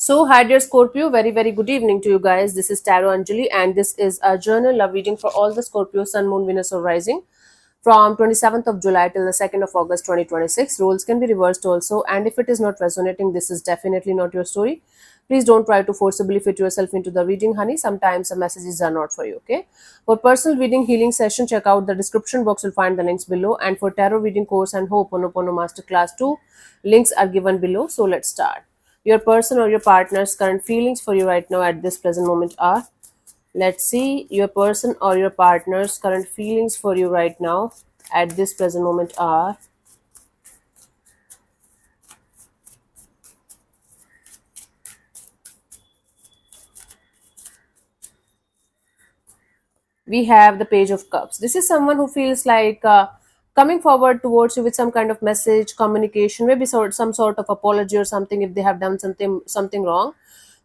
So, hi dear Scorpio, very good evening to you guys. This is Tarot Anjali, and this is a journal love reading for all the Scorpio Sun, Moon, Venus, or Rising from 27th of July till the 2nd of August 2026. Roles can be reversed also, and if it is not resonating, this is definitely not your story. Please don't try to forcibly fit yourself into the reading, honey. Sometimes the messages are not for you, okay? For personal reading healing session, check out the description box. You'll find the links below. And for tarot reading course and Ho'oponopono Masterclass 2, links are given below. So let's start. Your person or your partner's current feelings for you right now at this present moment are. Let's see. Your person or your partner's current feelings for you right now at this present moment are. We have the Page of Cups. This is someone who feels like coming forward towards you with some kind of message, communication, maybe some sort of apology or something if they have done something wrong.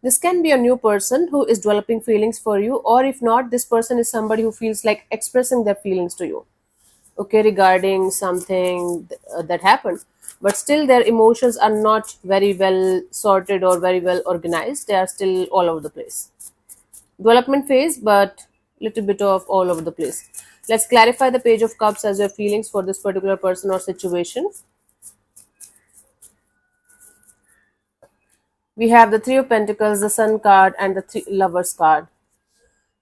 This can be a new person who is developing feelings for you, or if not, this person is somebody who feels like expressing their feelings to you, okay, regarding something that happened. But still, their emotions are not very well sorted or very well organized. They are still all over the place. Development phase, but little bit of all over the place. Let's clarify the Page of Cups as your feelings for this particular person or situation. We have the Three of Pentacles, the Sun card, and the Three Lovers card.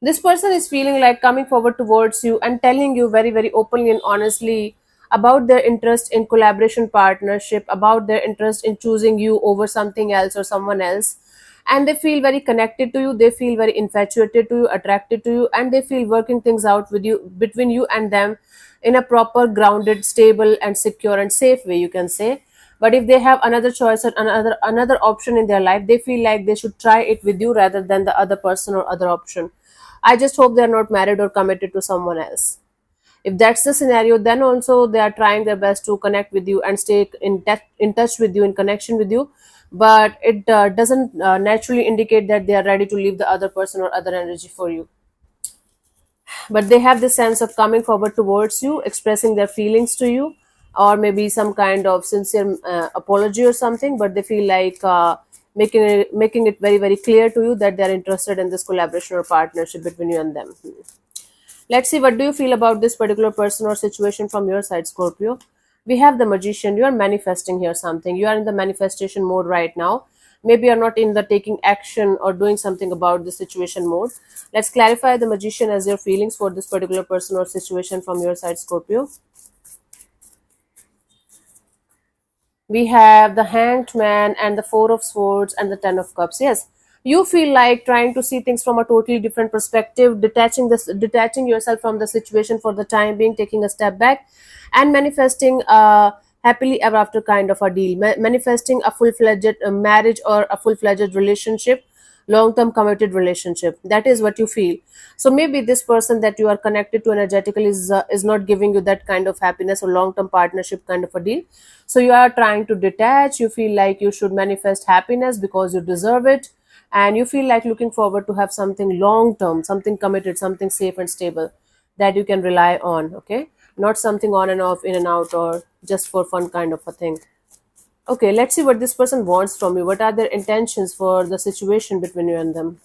This person is feeling like coming forward towards you and telling you very openly and honestly about their interest in collaboration partnership, about their interest in choosing you over something else or someone else. And they feel very connected to you, they feel very infatuated to you, attracted to you, and they feel working things out with you, between you and them, in a proper, grounded, stable, and secure and safe way, you can say. But if they have another choice or another option in their life, they feel like they should try it with you rather than the other person or other option. I just hope they're not married or committed to someone else. If that's the scenario, then also they are trying their best to connect with you and stay in touch with you, in connection with you. But it doesn't naturally indicate that they are ready to leave the other person or other energy for you. But they have this sense of coming forward towards you, expressing their feelings to you, or maybe some kind of sincere apology or something. But they feel like making it very clear to you that they are interested in this collaboration or partnership between you and them. Let's see, what do you feel about this particular person or situation from your side, Scorpio? We have the Magician. You are manifesting here something. You are in the manifestation mode right now. Maybe you're not in the taking action or doing something about the situation mode. Let's clarify the Magician as your feelings for this particular person or situation from your side, Scorpio. We have the Hanged Man and the Four of Swords and the Ten of Cups. Yes, you feel like trying to see things from a totally different perspective, detaching yourself from the situation for the time being, taking a step back, and manifesting a happily ever after kind of a deal, manifesting a full-fledged marriage or a full-fledged relationship, long-term committed relationship. That is what you feel. So maybe this person that you are connected to energetically is not giving you that kind of happiness or long-term partnership kind of a deal. So you are trying to detach. You feel like you should manifest happiness because you deserve it, and you feel like looking forward to have something long term, something committed, something safe and stable that you can rely on, okay, not something on and off, in and out, or just for fun kind of a thing. Okay, let's see what this person wants from you. What are their intentions for the situation between you and them?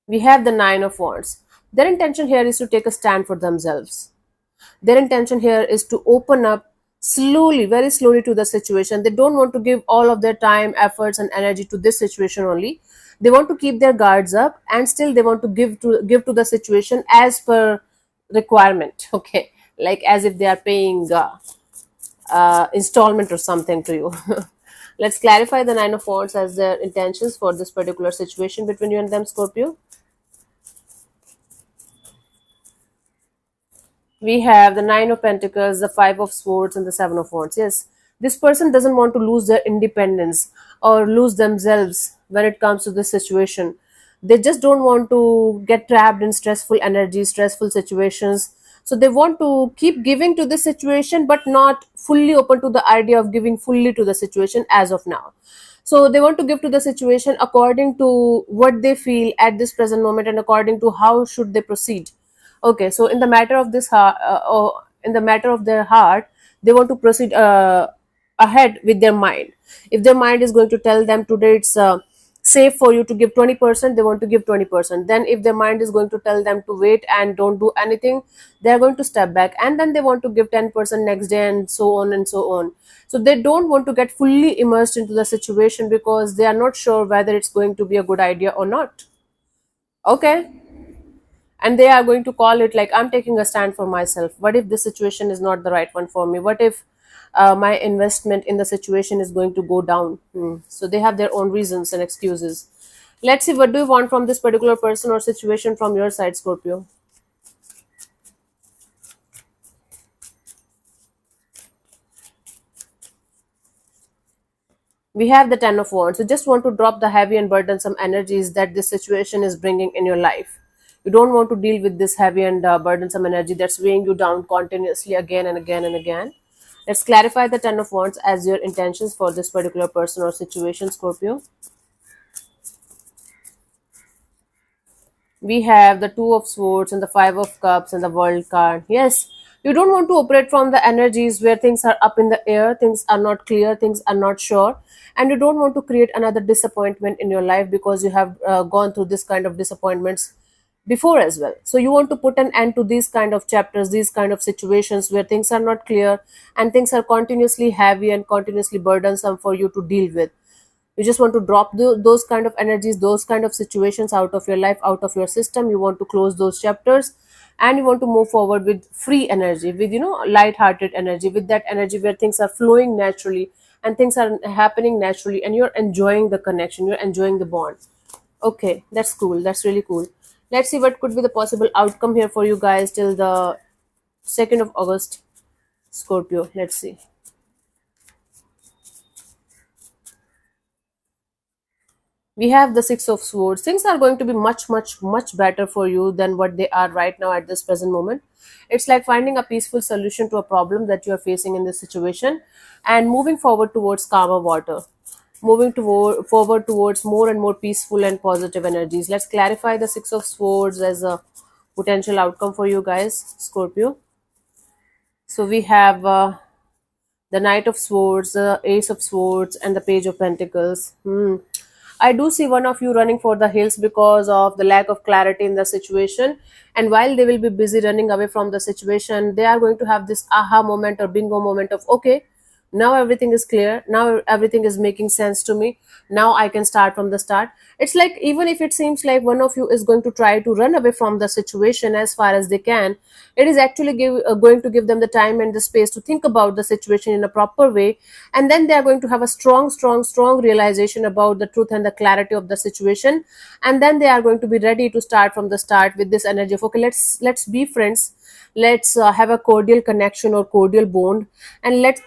We have the Nine of Wands. Their intention here is to take a stand for themselves. Their intention here is to open up slowly, very slowly, to the situation. They don't want to give all of their time, efforts, and energy to this situation only. They want to keep their guards up, and still they want to give to the situation as per requirement. Okay, like as if they are paying installment or something to you. Let's clarify the Nine of Wands as their intentions for this particular situation between you and them, Scorpio. We have the Nine of Pentacles, the Five of Swords, and the Seven of Wands. Yes, this person doesn't want to lose their independence or lose themselves when it comes to this situation. They just don't want to get trapped in stressful energy, stressful situations. So they want to keep giving to this situation, but not fully open to the idea of giving fully to the situation as of now. So they want to give to the situation according to what they feel at this present moment and according to how should they proceed. Okay, so in the matter of this, in the matter of their heart, they want to proceed ahead with their mind. If their mind is going to tell them today it's safe for you to give 20%, they want to give 20%. Then if their mind is going to tell them to wait and don't do anything, they're going to step back, and then they want to give 10% next day, and so on and so on. So they don't want to get fully immersed into the situation because they are not sure whether it's going to be a good idea or not. Okay, and they are going to call it like, I'm taking a stand for myself. What if this situation is not the right one for me? What if my investment in the situation is going to go down? So they have their own reasons and excuses. Let's see, what do you want from this particular person or situation from your side, Scorpio? We have the Ten of Wands. You just want to drop the heavy and burdensome energies that this situation is bringing in your life. You don't want to deal with this heavy and burdensome energy that's weighing you down continuously again and again and again. Let's clarify the Ten of Wands as your intentions for this particular person or situation, Scorpio. We have the Two of Swords and the Five of Cups and the World card. Yes, you don't want to operate from the energies where things are up in the air, things are not clear, things are not sure, and you don't want to create another disappointment in your life because you have gone through this kind of disappointments before as well. So you want to put an end to these kind of chapters, these kind of situations where things are not clear and things are continuously heavy and continuously burdensome for you to deal with. You just want to drop those kind of energies, those kind of situations out of your life, out of your system. You want to close those chapters, and you want to move forward with free energy, with light-hearted energy, with that energy where things are flowing naturally and things are happening naturally, and you're enjoying the connection, you're enjoying the bond. Okay, that's cool, that's really cool. Let's see what could be the possible outcome here for you guys till the 2nd of August, Scorpio. Let's see. We have the Six of Swords. Things are going to be much, much, much better for you than what they are right now at this present moment. It's like finding a peaceful solution to a problem that you are facing in this situation and moving forward towards calmer water, moving forward towards more and more peaceful and positive energies. Let's clarify the Six of Swords as a potential outcome for you guys, Scorpio. So we have the Knight of Swords, the Ace of Swords, and the Page of Pentacles. I do see one of you running for the hills because of the lack of clarity in the situation. And while they will be busy running away from the situation, they are going to have this aha moment or bingo moment of, okay, now everything is clear, now everything is making sense to me, now I can start from the start. It's like, even if it seems like one of you is going to try to run away from the situation as far as they can, it is actually going to give them the time and the space to think about the situation in a proper way, and then they are going to have a strong realization about the truth and the clarity of the situation, and then they are going to be ready to start from the start with this energy of, okay, let's be friends, let's have a cordial connection or cordial bond, and let's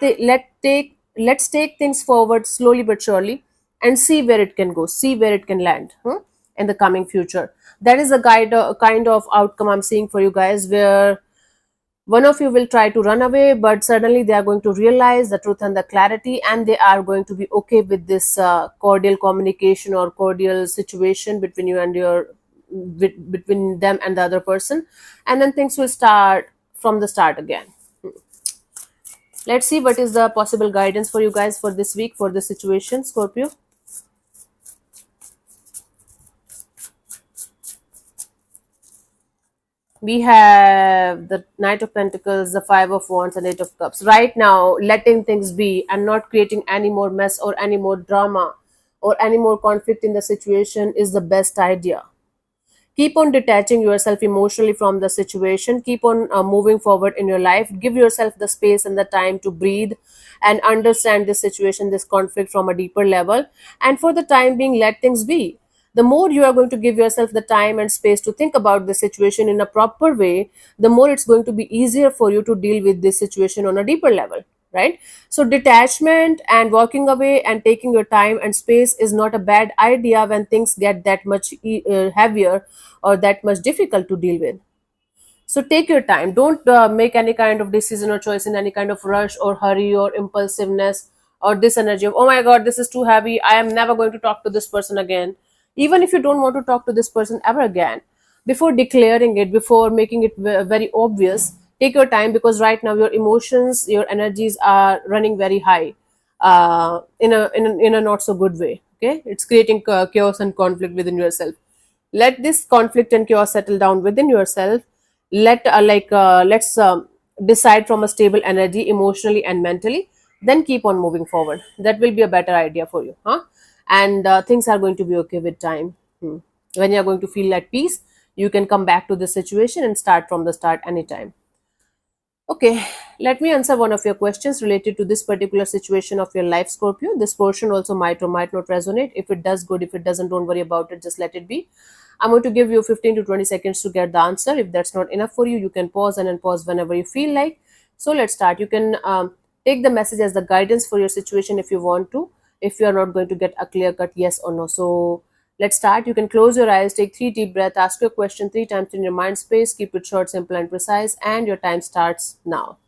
take things forward slowly but surely and see where it can go, see where it can land in the coming future. That is the kind of outcome I'm seeing for you guys, where one of you will try to run away, but suddenly they are going to realize the truth and the clarity, and they are going to be okay with this cordial communication or cordial situation between you and between them and the other person, and then things will start from the start again. Let's see what is the possible guidance for you guys for this week, for this situation, Scorpio. We have the Knight of Pentacles, the Five of Wands, and Eight of Cups. Right now, letting things be and not creating any more mess or any more drama or any more conflict in the situation is the best idea. Keep on detaching yourself emotionally from the situation. Keep on moving forward in your life. Give yourself the space and the time to breathe and understand this situation, this conflict from a deeper level. And for the time being, let things be. The more you are going to give yourself the time and space to think about the situation in a proper way, the more it's going to be easier for you to deal with this situation on a deeper level, right? So detachment and walking away and taking your time and space is not a bad idea when things get that much heavier or that much difficult to deal with. So take your time. Don't make any kind of decision or choice in any kind of rush or hurry or impulsiveness, or this energy of, oh my god, this is too heavy, I am never going to talk to this person again. Even if you don't want to talk to this person ever again, before declaring it, before making it very obvious, Take your time, because right now your emotions, your energies are running very high, in a not so good way. Okay, it's creating chaos and conflict within yourself. Let this conflict and chaos settle down within yourself. Let's decide from a stable energy, emotionally and mentally, then keep on moving forward. That will be a better idea for you, huh? And things are going to be okay with time. When you're going to feel at peace, you can come back to the situation and start from the start anytime. Okay, let me answer one of your questions related to this particular situation of your life, Scorpio. This portion also might or might not resonate. If it does, good. If it doesn't, don't worry about it. Just let it be. I'm going to give you 15 to 20 seconds to get the answer. If that's not enough for you, you can pause and unpause whenever you feel like. So let's start. You can take the message as the guidance for your situation if you want to, if you are not going to get a clear cut yes or no. So let's start. You can close your eyes, take 3 deep breaths, ask your question 3 times in your mind space, keep it short, simple, and precise, and your time starts now.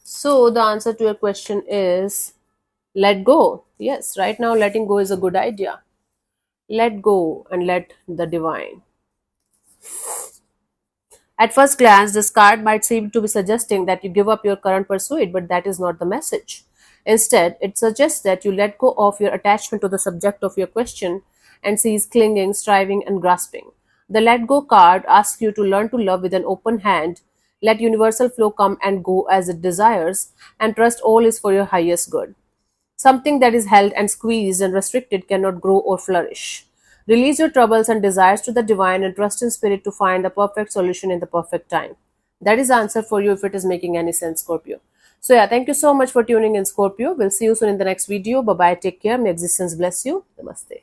So the answer to your question is let go. Yes, right now letting go is a good idea. Let go and let the divine. At first glance, this card might seem to be suggesting that you give up your current pursuit, but that is not the message. Instead, it suggests that you let go of your attachment to the subject of your question and cease clinging, striving, and grasping. The let go card asks you to learn to love with an open hand, let universal flow come and go as it desires, and trust all is for your highest good. Something that is held and squeezed and restricted cannot grow or flourish. Release your troubles and desires to the divine and trust in spirit to find the perfect solution in the perfect time. That is the answer for you if it is making any sense, Scorpio. So yeah, thank you so much for tuning in, Scorpio. We'll see you soon in the next video. Bye bye. Take care. May existence bless you. Namaste.